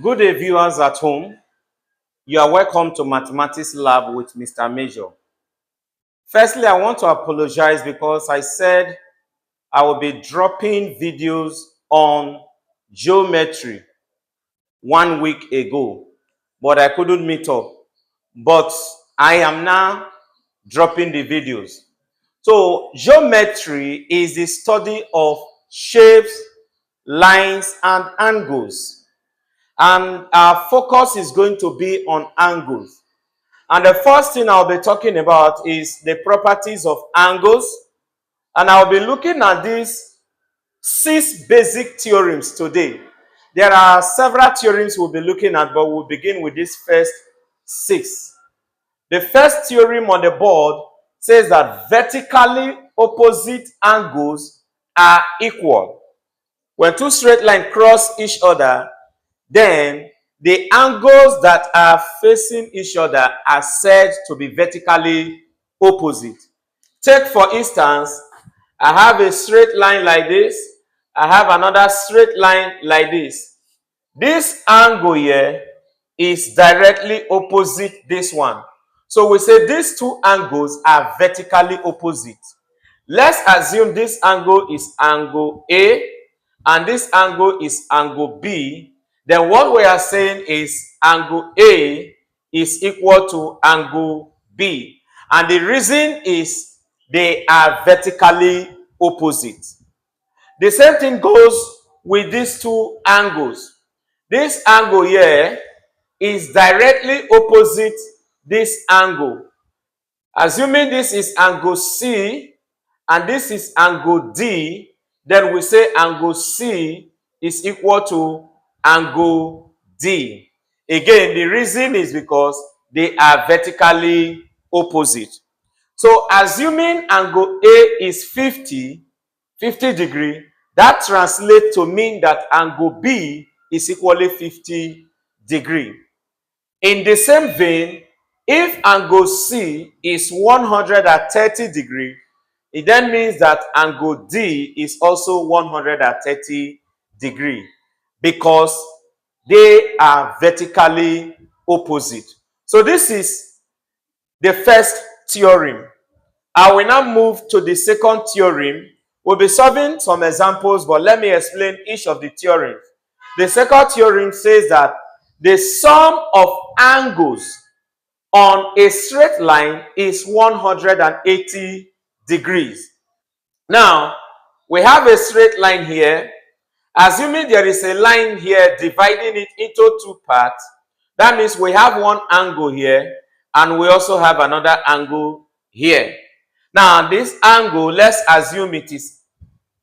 Good day, viewers at home. You are welcome to Mathematics Lab with Mr. Major. Firstly, I want to apologize because I said I will be dropping videos on geometry 1 week ago, but I couldn't meet up. But I am now dropping the videos. So, geometry is the study of shapes, lines, and angles. And our focus is going to be on angles. And the first thing I'll be talking about is the properties of angles. And I'll be looking at these 6 basic theorems today. There are several theorems we'll be looking at, but we'll begin with these first 6. The first theorem on the board says that vertically opposite angles are equal. When two straight lines cross each other, then the angles that are facing each other are said to be vertically opposite. Take for instance, I have a straight line like this. I have another straight line like this. This angle here is directly opposite this one. So we say these two angles are vertically opposite. Let's assume this angle is angle A and this angle is angle B. Then what we are saying is angle A is equal to angle B. And the reason is they are vertically opposite. The same thing goes with these two angles. This angle here is directly opposite this angle. Assuming this is angle C and this is angle D, then we say angle C is equal to angle D. Again, the reason is because they are vertically opposite. So assuming angle A is 50 degree, that translates to mean that angle B is equally 50 degree. In the same vein, if angle C is 130 degree, it then means that angle D is also 130 degree because they are vertically opposite. So this is the first theorem. I will now move to the second theorem. We'll be solving some examples, but let me explain each of the theorems. The second theorem says that the sum of angles on a straight line is 180 degrees. Now, we have a straight line here. Assuming there is a line here dividing it into two parts, that means we have one angle here and we also have another angle here. Now, this angle, let's assume it is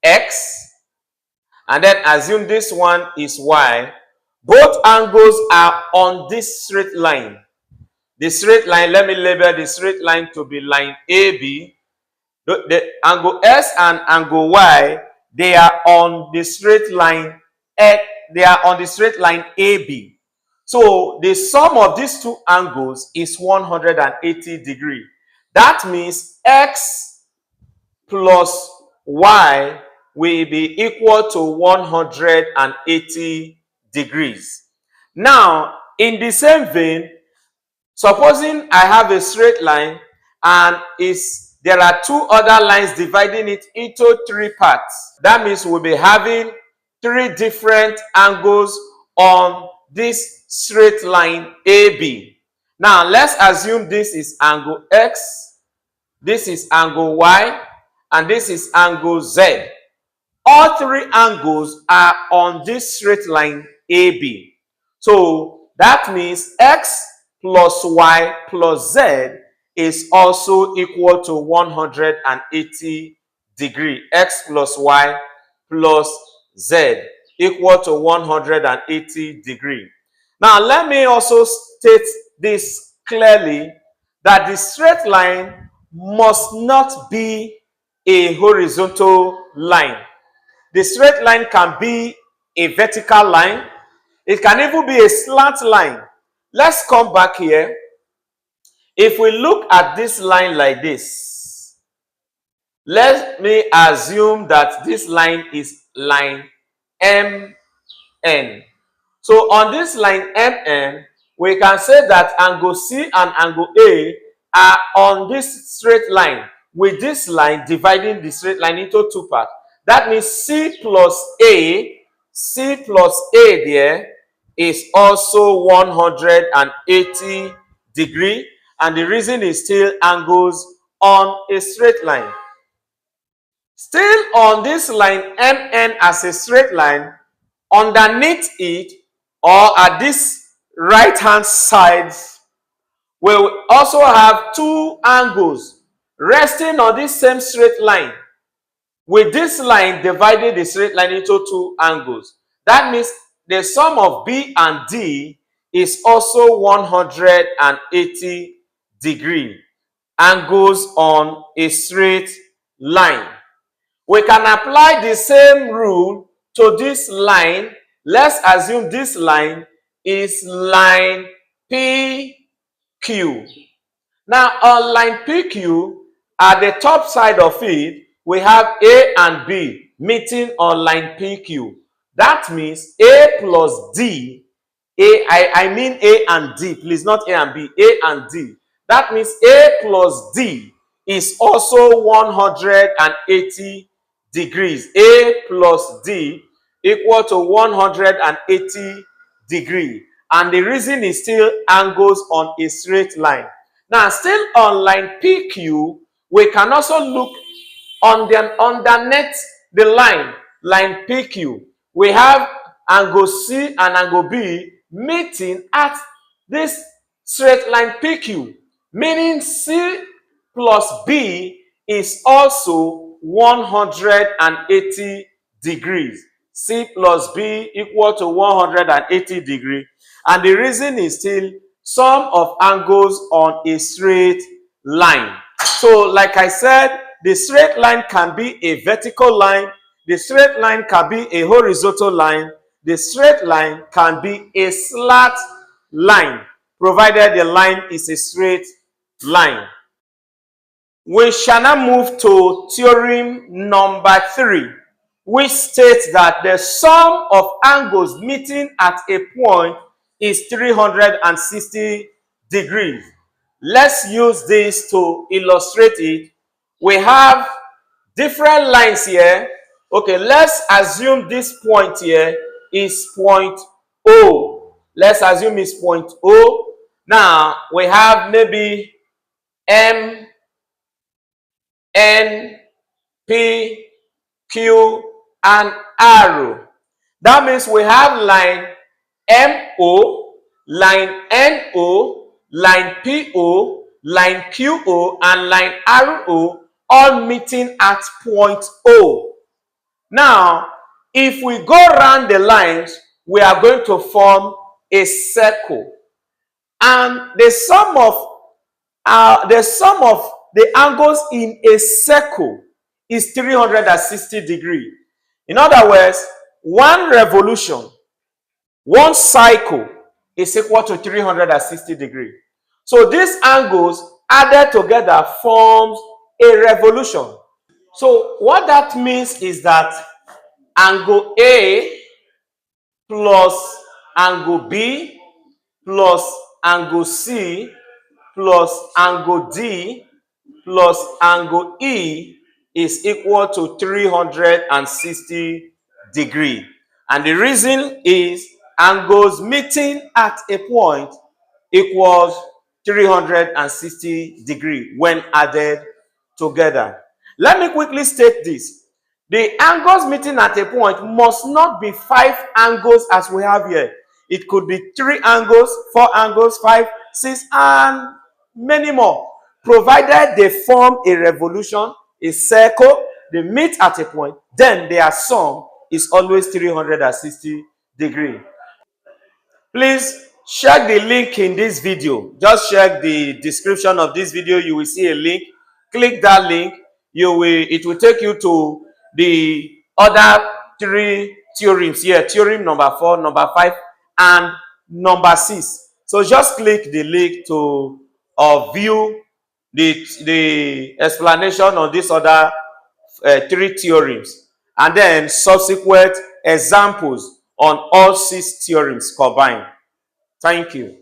X, and then assume this one is Y. Both angles are on this straight line. The straight line, let me label the straight line to be line AB. The angle S and angle Y, they are on the straight line X, they are on the straight line AB. So the sum of these two angles is 180 degrees. That means X plus Y will be equal to 180 degrees. Now, in the same vein, supposing I have a straight line and there are two other lines dividing it into three parts. That means we'll be having three different angles on this straight line AB. Now, let's assume this is angle X, this is angle Y, and this is angle Z. All three angles are on this straight line AB. So that means X plus Y plus Z is also equal to 180 degrees. X plus Y plus Z equal to 180 degrees. Now let me also state this clearly, that the straight line must not be a horizontal line. The straight line can be a vertical line. It can even be a slant line. Let's come back here. If we look at this line like this, let me assume that this line is line MN. So on this line MN, we can say that angle C and angle A are on this straight line, with this line dividing the straight line into two parts. That means C plus A there is also 180 degrees, and the reason is still angles on a straight line. Still on this line MN as a straight line, underneath it or at this right hand side, we will also have two angles resting on this same straight line, with this line dividing the straight line into two angles. That means the sum of B and D is also 180 degrees, angles on a straight line. We can apply the same rule to this line. Let's assume this line is line PQ. Now, on line PQ, at the top side of it, we have A and B meeting on line PQ. That means A plus D, I mean A and D, please, not A and B, A and D. That means A plus D is also 180 degrees. A plus D equal to 180 degrees. And the reason is still angles on a straight line. Now, still on line PQ, we can also look on the underneath the line PQ. We have angle C and angle B meeting at this straight line PQ, meaning C plus B is also 180 degrees. C plus B equal to 180 degrees. And the reason is still sum of angles on a straight line. So, like I said, the straight line can be a vertical line, the straight line can be a horizontal line, the straight line can be a slant line, provided the line is a straight line. We shall now move to theorem number 3, which states that the sum of angles meeting at a point is 360 degrees. Let's use this to illustrate it. We have different lines here. Okay, let's assume this point here is point O. Let's assume it's point O. Now, we have maybe M, N, P, Q, and arrow. That means we have line MO, line NO, line PO, line QO, and line RO all meeting at point O. Now, if we go around the lines, we are going to form a circle. And the sum of the angles in a circle is 360 degrees. In other words, one revolution, one cycle is equal to 360 degrees. So these angles added together forms a revolution. So what that means is that angle A plus angle B plus angle C plus angle D plus angle E is equal to 360 degrees. And the reason is angles meeting at a point equals 360 degrees when added together. Let me quickly state this. The angles meeting at a point must not be 5 angles as we have here. It could be 3 angles, 4 angles, 5, 6, and many more. Provided they form a revolution, a circle, they meet at a point, then their sum is always 360 degrees. Please check the link in this video. Just check the description of this video. You will see a link. Click that link. It will take you to the other 3 theorems here. Theorem number 4, number 5, and number 6. So just click the link to view the explanation on these other 3 theorems, and then subsequent examples on all 6 theorems combined. Thank you.